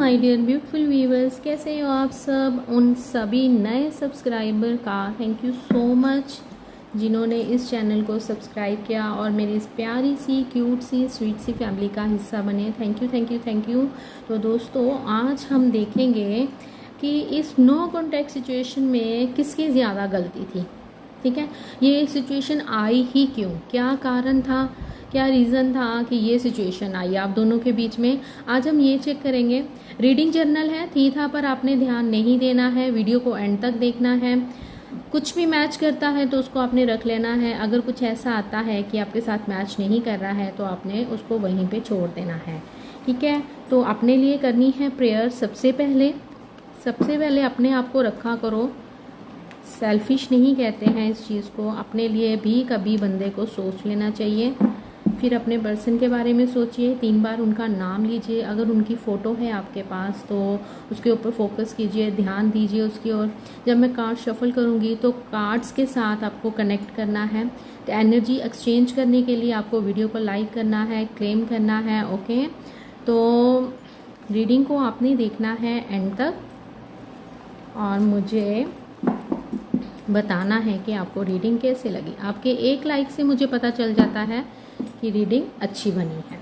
My dear beautiful viewers, कैसे हो आप सब। उन सभी नए सब्सक्राइबर का थैंक यू सो मच जिन्होंने इस चैनल को सब्सक्राइब किया और मेरी इस प्यारी सी क्यूट सी स्वीट सी फैमिली का हिस्सा बने। Thank you thank you thank you. तो दोस्तों, आज हम देखेंगे कि इस नो कॉन्टैक्ट सिचुएशन में किसकी ज़्यादा गलती थी। ठीक है, ये सिचुएशन आई ही क्यों, क्या कारण था, क्या रीज़न था कि ये सिचुएशन आई आप दोनों के बीच में। आज हम ये चेक करेंगे। रीडिंग जर्नल है, थी था पर आपने ध्यान नहीं देना है, वीडियो को एंड तक देखना है। कुछ भी मैच करता है तो उसको आपने रख लेना है। अगर कुछ ऐसा आता है कि आपके साथ मैच नहीं कर रहा है तो आपने उसको वहीं पे छोड़ देना है। ठीक है, तो अपने लिए करनी है प्रेयर। सबसे पहले अपने आप को रखा करो। सेल्फिश नहीं कहते हैं इस चीज़ को, अपने लिए भी कभी बंदे को सोच लेना चाहिए। फिर अपने पर्सन के बारे में सोचिए, 3 बार उनका नाम लीजिए। अगर उनकी फ़ोटो है आपके पास तो उसके ऊपर फोकस कीजिए, ध्यान दीजिए उसकी ओर। जब मैं कार्ड शफल करूँगी तो कार्ड्स के साथ आपको कनेक्ट करना है। तो एनर्जी एक्सचेंज करने के लिए आपको वीडियो को लाइक करना है, क्लेम करना है। ओके, तो रीडिंग को आपने देखना है एंड तक और मुझे बताना है कि आपको रीडिंग कैसे लगी। आपके एक लाइक से मुझे पता चल जाता है कि रीडिंग अच्छी बनी है।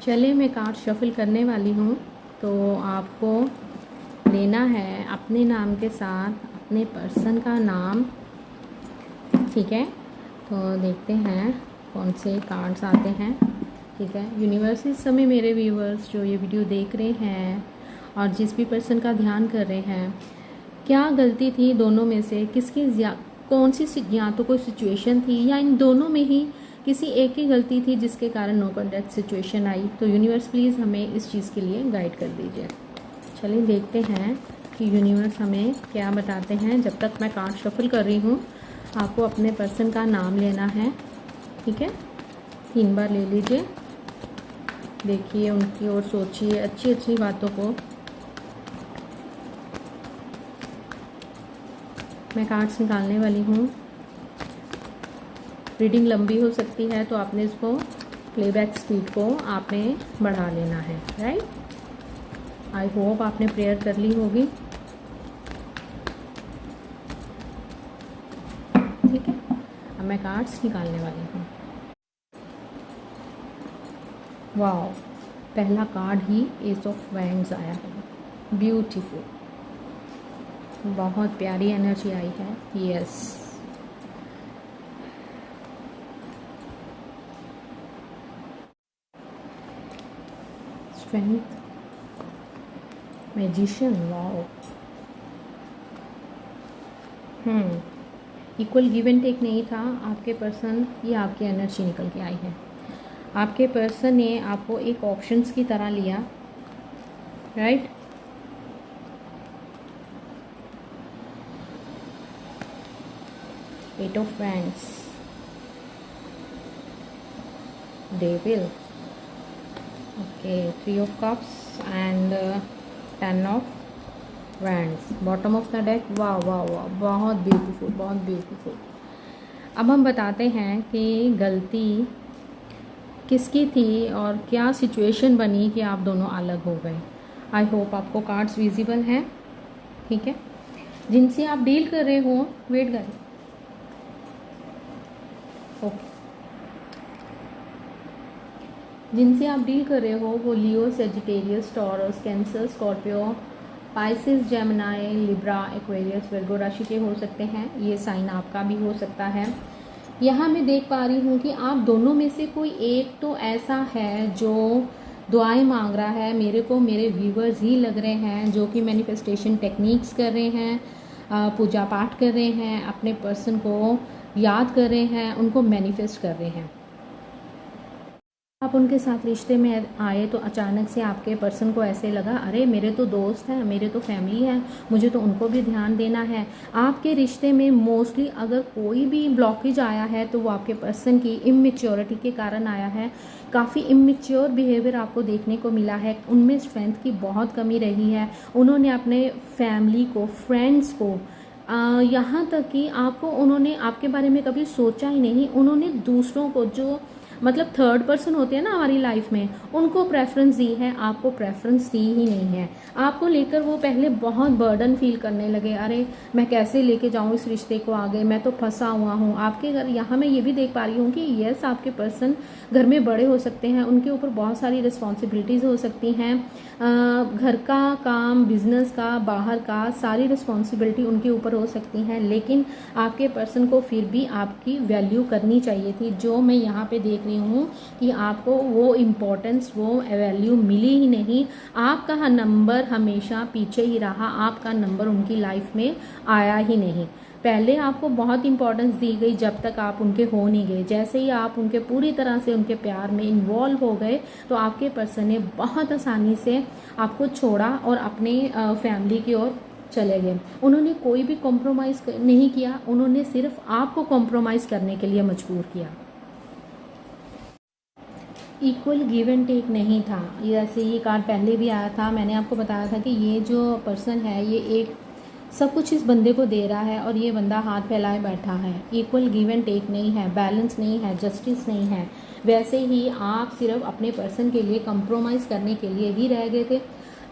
चलिए, मैं कार्ड शफल करने वाली हूँ। तो आपको लेना है अपने नाम के साथ अपने पर्सन का नाम। ठीक है, तो देखते हैं कौन से कार्ड्स आते हैं। ठीक है, यूनिवर्स इस समय मेरे व्यूवर्स जो ये वीडियो देख रहे हैं और जिस भी पर्सन का ध्यान कर रहे हैं, क्या गलती थी दोनों में से, किसकी कौन सी, या तो कोई सिचुएशन थी या इन दोनों में ही किसी एक की गलती थी जिसके कारण नो कॉन्टैक्ट सिचुएशन आई। तो यूनिवर्स प्लीज़ हमें इस चीज़ के लिए गाइड कर दीजिए। चलिए देखते हैं कि यूनिवर्स हमें क्या बताते हैं। जब तक मैं कार्ड शफल कर रही हूँ, आपको अपने पर्सन का नाम लेना है। ठीक है, 3 बार ले लीजिए, देखिए उनकी ओर, सोचिए अच्छी अच्छी बातों को। मैं कार्ड्स निकालने वाली हूँ। रीडिंग लंबी हो सकती है तो आपने इसको प्लेबैक स्पीड को आपने बढ़ा लेना है। राइट, आई होप आपने प्रेयर कर ली होगी। ठीक है, अब मैं कार्ड्स निकालने वाली हूँ। वाओ, पहला कार्ड ही एस ऑफ वैंड्स आया है। ब्यूटीफुल, बहुत प्यारी एनर्जी आई है। Yes, strength, magician. Wow, equal give and take नहीं था। आपके पर्सन, ये आपकी एनर्जी निकल के आई है। आपके पर्सन ने आपको एक ऑप्शंस की तरह लिया। Right, eight of wands, devil, okay, 3 of cups and 10 of wands, bottom of the deck. वाह वाह वाह, बहुत ब्यूटीफुल, बहुत ब्यूटीफुल। अब हम बताते हैं कि गलती किसकी थी और क्या सिचुएशन बनी कि आप दोनों अलग हो गए। आई होप आपको कार्ड्स विजिबल हैं। ठीक है, जिनसे आप डील कर रहे हो, वेट करें। ओके, जिनसे आप डील कर रहे हो वो Leo, Sagittarius, Taurus, Cancer, Scorpio, Pisces, Gemini, Libra, Aquarius, Virgo राशि के हो सकते हैं। ये साइन आपका भी हो सकता है। यहाँ मैं देख पा रही हूँ कि आप दोनों में से कोई एक तो ऐसा है जो दुआएं मांग रहा है। मेरे को मेरे व्यूवर्स ही लग रहे हैं जो कि मैनिफेस्टेशन टेक्निक्स कर रहे हैं, पूजा पाठ कर रहे हैं, अपने पर्सन को याद कर रहे हैं, उनको मैनिफेस्ट कर रहे हैं। आप उनके साथ रिश्ते में आए तो अचानक से आपके पर्सन को ऐसे लगा, अरे मेरे तो दोस्त हैं, मेरे तो फैमिली है, मुझे तो उनको भी ध्यान देना है। आपके रिश्ते में मोस्टली अगर कोई भी ब्लॉकेज आया है तो वो आपके पर्सन की इमेच्योरिटी के कारण आया है। काफ़ी इमेच्योर बिहेवियर आपको देखने को मिला है, उनमें स्ट्रेंथ की बहुत कमी रही है। उन्होंने अपने फैमिली को, फ्रेंड्स को, यहाँ तक कि आपको, उन्होंने आपके बारे में कभी सोचा ही नहीं। उन्होंने दूसरों को, जो मतलब थर्ड पर्सन होते हैं ना हमारी लाइफ में, उनको प्रेफरेंस दी है, आपको प्रेफरेंस दी ही नहीं है। आपको लेकर वो पहले बहुत बर्डन फील करने लगे, अरे मैं कैसे लेके जाऊँ इस रिश्ते को आगे, मैं तो फंसा हुआ हूँ। आपके घर यहाँ मैं ये भी देख पा रही हूँ कि यस, आपके पर्सन घर में बड़े हो सकते हैं, उनके ऊपर बहुत सारी रिस्पॉन्सिबिलिटीज़ हो सकती हैं, घर का काम, बिजनेस का, बाहर का, सारी रिस्पॉन्सिबिलिटी उनके ऊपर हो सकती हैं, लेकिन आपके पर्सन को फिर भी आपकी वैल्यू करनी चाहिए थी। जो मैं यहाँ पे देख रही हूँ कि आपको वो इम्पोर्टेंस, वो वैल्यू मिली ही नहीं। आपका नंबर हमेशा पीछे ही रहा, आपका नंबर उनकी लाइफ में आया ही नहीं। पहले आपको बहुत इंपॉर्टेंस दी गई जब तक आप उनके हो नहीं गए। जैसे ही आप उनके पूरी तरह से उनके प्यार में इन्वॉल्व हो गए तो आपके पर्सन ने बहुत आसानी से आपको छोड़ा और अपने फैमिली की ओर चले गए। उन्होंने कोई भी कॉम्प्रोमाइज़ नहीं किया, उन्होंने सिर्फ आपको कॉम्प्रोमाइज़ करने के लिए मजबूर किया। इक्वल गिव एंड टेक नहीं था। जैसे ये कार्ड पहले भी आया था, मैंने आपको बताया था कि ये जो पर्सन है ये एक सब कुछ इस बंदे को दे रहा है और ये बंदा हाथ फैलाए बैठा है। इक्वल गिव एंड टेक नहीं है, बैलेंस नहीं है, जस्टिस नहीं है। वैसे ही आप सिर्फ अपने पर्सन के लिए कंप्रोमाइज़ करने के लिए ही रह गए थे।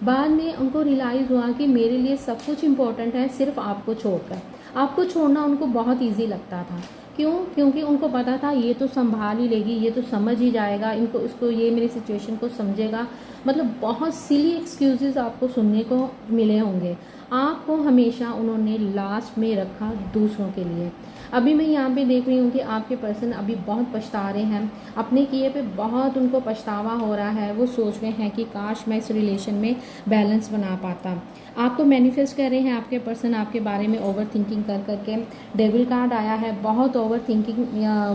बाद में उनको रियलाइज़ हुआ कि मेरे लिए सब कुछ इम्पोर्टेंट है, सिर्फ आपको छोड़कर। आपको छोड़ना उनको बहुत ईजी लगता था। क्यों? क्योंकि उनको पता था ये तो संभाल ही लेगी, ये तो समझ ही जाएगा, इनको इसको ये मेरी सिचुएशन को समझेगा। मतलब बहुत सिली एक्सक्यूजेस आपको सुनने को मिले होंगे। आपको हमेशा उन्होंने लास्ट में रखा दूसरों के लिए। अभी मैं यहाँ पे देख रही हूँ कि आपके पर्सन अभी बहुत पछता रहे हैं, अपने किए पे बहुत उनको पछतावा हो रहा है। वो सोच रहे हैं कि काश मैं इस रिलेशन में बैलेंस बना पाता। आपको मैनिफेस्ट कर रहे हैं आपके पर्सन आपके बारे में ओवर थिंकिंग कर करके। डेविल कार्ड आया है, बहुत ओवर थिंकिंग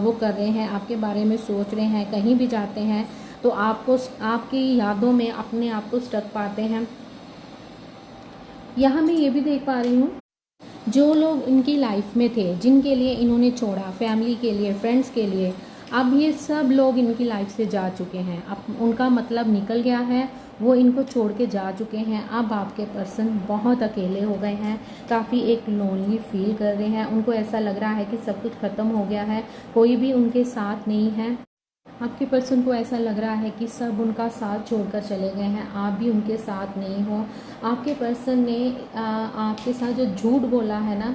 वो कर रहे हैं, आपके बारे में सोच रहे हैं। कहीं भी जाते हैं तो आपको आपकी यादों में अपने आप को स्टक पाते हैं। यहाँ मैं ये भी देख पा रही हूँ जो लोग इनकी लाइफ में थे, जिनके लिए इन्होंने छोड़ा, फैमिली के लिए, फ्रेंड्स के लिए, अब ये सब लोग इनकी लाइफ से जा चुके हैं। अब उनका मतलब निकल गया है, वो इनको छोड़ के जा चुके हैं। अब आपके पर्सन बहुत अकेले हो गए हैं, काफ़ी एक लोनली फील कर रहे हैं। उनको ऐसा लग रहा है कि सब कुछ ख़त्म हो गया है, कोई भी उनके साथ नहीं है। आपके पर्सन को ऐसा लग रहा है कि सब उनका साथ छोड़कर चले गए हैं, आप भी उनके साथ नहीं हो। आपके पर्सन ने आपके साथ जो झूठ बोला है ना,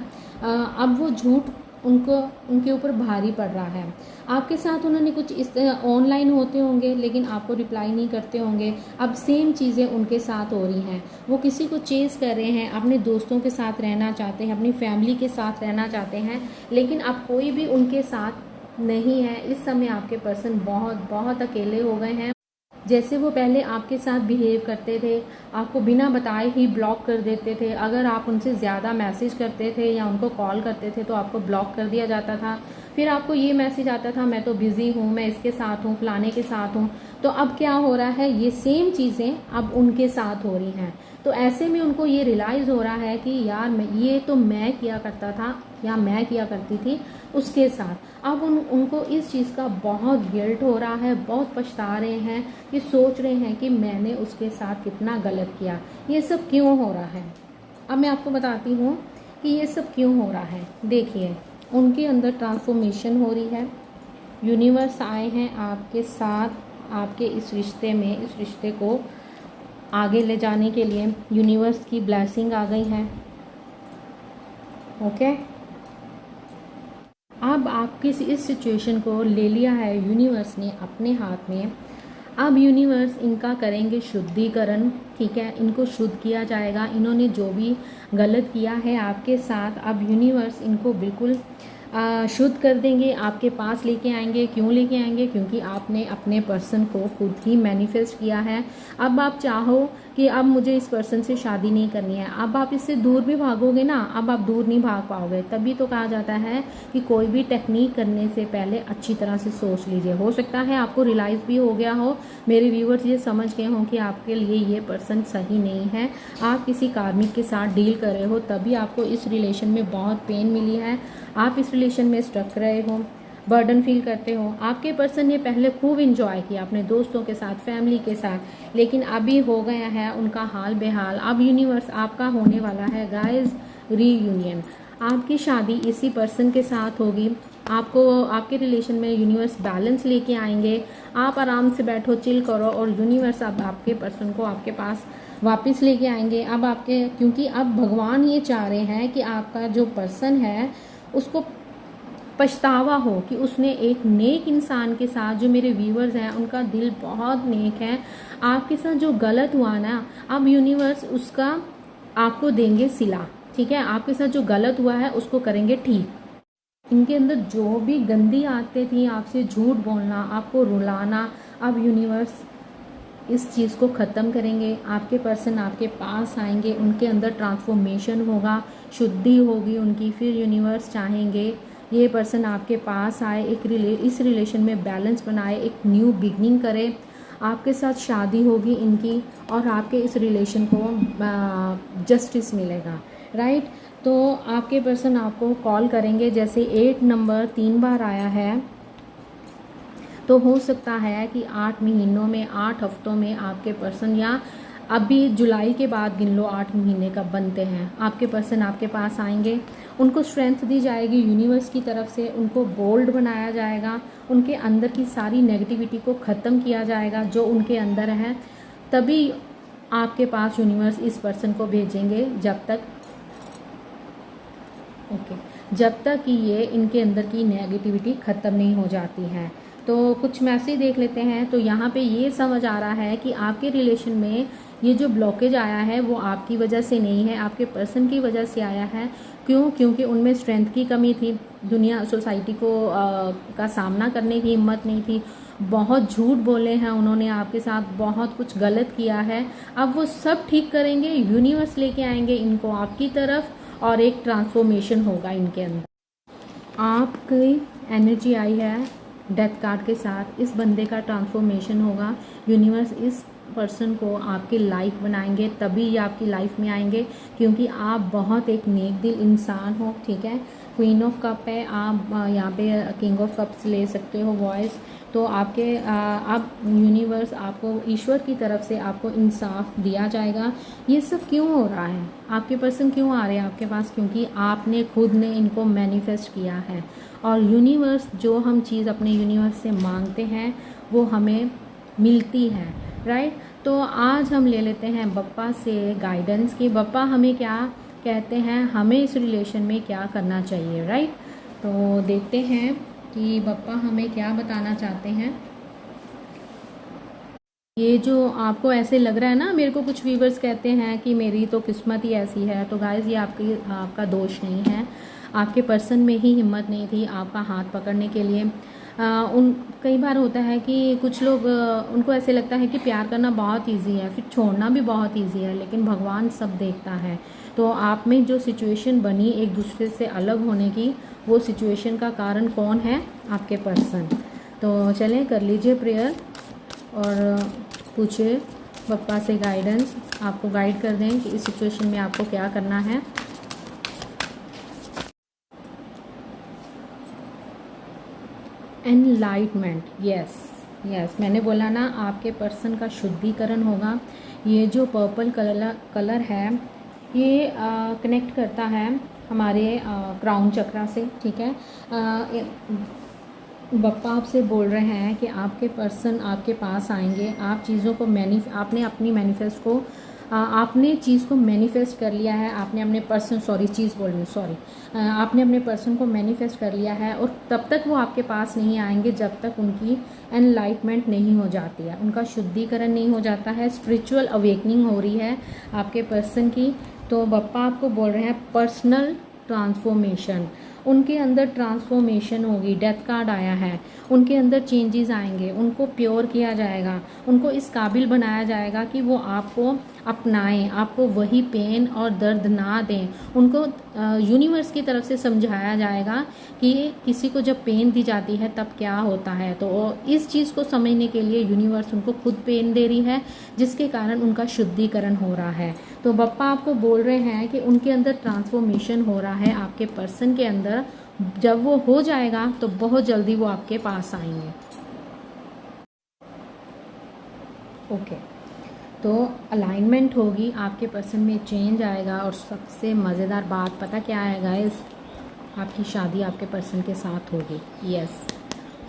अब वो झूठ उनके ऊपर भारी पड़ रहा है। आपके साथ उन्होंने कुछ इस ऑनलाइन होते होंगे लेकिन आपको रिप्लाई नहीं करते होंगे। अब सेम चीज़ें उनके साथ हो रही हैं। वो किसी को चेज़ कर रहे हैं, अपने दोस्तों के साथ रहना चाहते हैं, अपनी फैमिली के साथ रहना चाहते हैं, लेकिन अब कोई भी उनके साथ नहीं है। इस समय आपके पर्सन बहुत बहुत अकेले हो गए हैं। जैसे वो पहले आपके साथ बिहेव करते थे, आपको बिना बताए ही ब्लॉक कर देते थे। अगर आप उनसे ज़्यादा मैसेज करते थे या उनको कॉल करते थे तो आपको ब्लॉक कर दिया जाता था। फिर आपको ये मैसेज आता था, मैं तो बिज़ी हूँ, मैं इसके साथ हूँ, फलाने के साथ हूँ। तो अब क्या हो रहा है, ये सेम चीज़ें अब उनके साथ हो रही हैं। तो ऐसे में उनको ये रियलाइज़ हो रहा है कि यार ये तो मैं किया करता था या मैं किया करती थी उसके साथ। अब उनको इस चीज़ का बहुत गिल्ट हो रहा है, बहुत पछता रहे हैं, कि सोच रहे हैं कि मैंने उसके साथ कितना गलत किया, ये सब क्यों हो रहा है। अब मैं आपको बताती हूँ कि ये सब क्यों हो रहा है। देखिए, उनके अंदर ट्रांसफॉर्मेशन हो रही है। यूनिवर्स आए हैं आपके साथ, आपके इस रिश्ते में, इस रिश्ते को आगे ले जाने के लिए यूनिवर्स की ब्लेसिंग आ गई है। ओके, अब आपकी इस सिचुएशन को ले लिया है यूनिवर्स ने अपने हाथ में। अब यूनिवर्स इनका करेंगे शुद्धिकरण, ठीक है, इनको शुद्ध किया जाएगा। इन्होंने जो भी गलत किया है आपके साथ, अब यूनिवर्स इनको बिल्कुल शुद्ध कर देंगे, आपके पास लेके आएंगे। क्यों लेके आएंगे? क्योंकि आपने अपने पर्सन को खुद ही मैनिफेस्ट किया है। अब आप चाहो कि अब मुझे इस पर्सन से शादी नहीं करनी है, अब आप इससे दूर भी भागोगे ना, अब आप दूर नहीं भाग पाओगे। तभी तो कहा जाता है कि कोई भी टेक्निक करने से पहले अच्छी तरह से सोच लीजिए। हो सकता है आपको रियलाइज़ भी हो गया हो, मेरे व्यूअर्स ये समझ गए हों कि आपके लिए ये पर्सन सही नहीं है, आप किसी कार्मिक के साथ डील कर रहे हो, तभी आपको इस रिलेशन में बहुत पेन मिली है, आप इस रिलेशन में स्टक रहे हो, बर्डन फील करते हो। आपके पर्सन ने पहले खूब इंजॉय किया अपने दोस्तों के साथ, फैमिली के साथ, लेकिन अभी हो गया है उनका हाल बेहाल। अब यूनिवर्स आपका होने वाला है गाइस रीयूनियन। आपकी शादी इसी पर्सन के साथ होगी। आपको आपके रिलेशन में यूनिवर्स बैलेंस लेके आएंगे। आप आराम से बैठो, चिल करो और यूनिवर्स अब आपके पर्सन को आपके पास वापस लेके आएंगे। अब आपके, क्योंकि अब भगवान ये चाह रहे हैं कि आपका जो पर्सन है उसको पछतावा हो कि उसने एक नेक इंसान के साथ, जो मेरे व्यूवर्स हैं उनका दिल बहुत नेक है, आपके साथ जो गलत हुआ ना, अब यूनिवर्स उसका आपको देंगे सिला। ठीक है, आपके साथ जो गलत हुआ है उसको करेंगे ठीक। इनके अंदर जो भी गंदी आदतें थी, आपसे झूठ बोलना, आपको रुलाना, अब यूनिवर्स इस चीज़ को ख़त्म करेंगे। आपके पर्सन आपके पास आएंगे, उनके अंदर ट्रांसफॉर्मेशन होगा, शुद्धि होगी उनकी। फिर यूनिवर्स चाहेंगे ये पर्सन आपके पास आए, इस रिलेशन में बैलेंस बनाए, एक न्यू बिगनिंग करे। आपके साथ शादी होगी इनकी और आपके इस रिलेशन को जस्टिस मिलेगा, राइट। तो आपके पर्सन आपको कॉल करेंगे, जैसे 8 नंबर 3 बार आया है, तो हो सकता है कि 8 महीनों में, 8 हफ्तों में आपके पर्सन, या अभी जुलाई के बाद गिन लो 8 महीने कब बनते हैं, आपके पर्सन आपके पास आएंगे। उनको स्ट्रेंथ दी जाएगी यूनिवर्स की तरफ से, उनको बोल्ड बनाया जाएगा, उनके अंदर की सारी नेगेटिविटी को ख़त्म किया जाएगा जो उनके अंदर है। तभी आपके पास यूनिवर्स इस पर्सन को भेजेंगे, जब तक कि ये इनके अंदर की नेगेटिविटी ख़त्म नहीं हो जाती है। तो कुछ मैसेज देख लेते हैं। तो यहाँ पे ये समझ आ रहा है कि आपके रिलेशन में ये जो ब्लॉकेज आया है वो आपकी वजह से नहीं है, आपके पर्सन की वजह से आया है। क्यों? क्योंकि उनमें स्ट्रेंथ की कमी थी, दुनिया सोसाइटी को का सामना करने की हिम्मत नहीं थी, बहुत झूठ बोले हैं उन्होंने आपके साथ, बहुत कुछ गलत किया है। अब वो सब ठीक करेंगे, यूनिवर्स लेके आएंगे इनको आपकी तरफ और एक ट्रांसफॉर्मेशन होगा इनके अंदर। आपकी एनर्जी आई है डेथ कार्ड के साथ, इस बंदे का ट्रांसफॉर्मेशन होगा। यूनिवर्स इस पर्सन को आपके लाइक बनाएंगे, तभी ये आपकी लाइफ में आएंगे, क्योंकि आप बहुत एक नेक दिल इंसान हो। ठीक है, क्वीन ऑफ कप है, आप यहाँ पे किंग ऑफ कप्स ले सकते हो वॉइस। तो आपके आप यूनिवर्स आपको ईश्वर की तरफ से आपको इंसाफ दिया जाएगा। ये सब क्यों हो रहा है, आपके पर्सन क्यों आ रहे हैं आपके पास? क्योंकि आपने खुद ने इनको मैनिफेस्ट किया है, और यूनिवर्स, जो हम चीज़ अपने यूनिवर्स से मांगते हैं वो हमें मिलती है, राइट। तो आज हम ले लेते हैं बप्पा से गाइडेंस कि बप्पा हमें क्या कहते हैं, हमें इस रिलेशन में क्या करना चाहिए, राइट। तो देखते हैं कि बप्पा हमें क्या बताना चाहते हैं। ये जो आपको ऐसे लग रहा है ना, मेरे को कुछ व्यूवर्स कहते हैं कि मेरी तो किस्मत ही ऐसी है, तो गाइस ये आपका दोष नहीं है, आपके पर्सन में ही हिम्मत नहीं थी आपका हाथ पकड़ने के लिए। कई बार होता है कि कुछ लोग उनको ऐसे लगता है कि प्यार करना बहुत इजी है, फिर छोड़ना भी बहुत इजी है, लेकिन भगवान सब देखता है। तो आप में जो सिचुएशन बनी एक दूसरे से अलग होने की, वो सिचुएशन का कारण कौन है? आपके पर्सन। तो चलें कर लीजिए प्रेयर और पूछिए बप्पा से गाइडेंस, आपको गाइड कर दें कि इस सिचुएशन में आपको क्या करना है। एनलाइटमेंट, यस, मैंने बोला ना आपके पर्सन का शुद्धिकरण होगा। ये जो पर्पल कलर है ये कनेक्ट करता है हमारे क्राउन चक्रा से। ठीक है, बप्पा आपसे बोल रहे हैं कि आपके पर्सन आपके पास आएंगे, आप चीज़ों को आपने अपनी मैनिफेस्ट को आपने चीज़ को मैनिफेस्ट कर लिया है, आपने अपने पर्सन आपने अपने पर्सन को मैनिफेस्ट कर लिया है, और तब तक वो आपके पास नहीं आएंगे जब तक उनकी एनलाइटमेंट नहीं हो जाती है, उनका शुद्धिकरण नहीं हो जाता है, स्पिरिचुअल अवेकनिंग हो रही है आपके पर्सन की। तो बप्पा आपको बोल रहे हैं पर्सनल ट्रांसफॉर्मेशन, उनके अंदर ट्रांसफॉर्मेशन होगी। डेथ कार्ड आया है, उनके अंदर चेंजेस आएंगे, उनको प्योर किया जाएगा, उनको इस काबिल बनाया जाएगा कि वो आपको अपनाएं, आपको वही पेन और दर्द ना दें। उनको यूनिवर्स की तरफ से समझाया जाएगा कि किसी को जब पेन दी जाती है तब क्या होता है। तो इस चीज़ को समझने के लिए यूनिवर्स उनको खुद पेन दे रही है, जिसके कारण उनका शुद्धिकरण हो रहा है। तो बप्पा आपको बोल रहे हैं कि उनके अंदर ट्रांसफॉर्मेशन हो रहा है आपके पर्सन के अंदर, जब वो हो जाएगा तो बहुत जल्दी वो आपके पास आएंगे। ओके, तो अलाइनमेंट होगी, आपके पर्सन में चेंज आएगा, और सबसे मज़ेदार बात पता क्या है गाइस, आपकी शादी आपके पर्सन के साथ होगी। यस,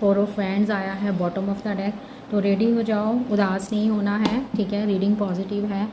4 ऑफ वैंड्स आया है बॉटम ऑफ द डेक। तो रेडी हो जाओ, उदास नहीं होना है, ठीक है। रीडिंग पॉजिटिव है,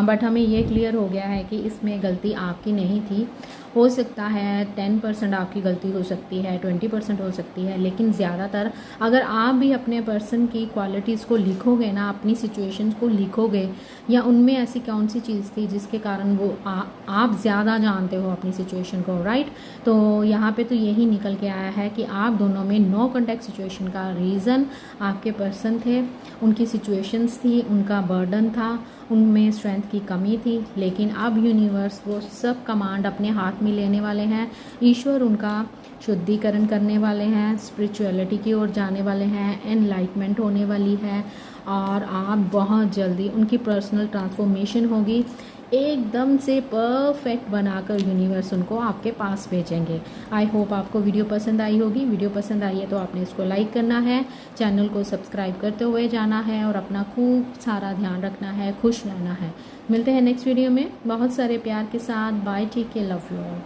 बट हमें ये क्लियर हो गया है कि इसमें गलती आपकी नहीं थी। हो सकता है 10% आपकी गलती हो सकती है, 20% हो सकती है, लेकिन ज़्यादातर अगर आप भी अपने पर्सन की क्वालिटीज़ को लिखोगे ना, अपनी सिचुएशंस को लिखोगे, या उनमें ऐसी कौन सी चीज़ थी जिसके कारण वो आप ज़्यादा जानते हो अपनी सिचुएशन को, राइट। तो यहाँ पे तो यही निकल के आया है कि आप दोनों में नो कॉन्टैक्ट सिचुएशन का रीज़न आपके पर्सन थे, उनकी सिचुएशंस थी, उनका बर्डन था, उनमें स्ट्रेंथ की कमी थी। लेकिन अब यूनिवर्स वो सब कमांड अपने हाथ में लेने वाले हैं, ईश्वर उनका शुद्धिकरण करने वाले हैं, स्पिरिचुअलिटी की ओर जाने वाले हैं, एनलाइटमेंट होने वाली है, और आप बहुत जल्दी उनकी पर्सनल ट्रांसफॉर्मेशन होगी, एकदम से परफेक्ट बनाकर यूनिवर्स उनको आपके पास भेजेंगे। आई होप आपको वीडियो पसंद आई होगी। वीडियो पसंद आई है तो आपने इसको लाइक करना है, चैनल को सब्सक्राइब करते हुए जाना है, और अपना खूब सारा ध्यान रखना है, खुश रहना है। मिलते हैं नेक्स्ट वीडियो में बहुत सारे प्यार के साथ। Bye, take care, love you all.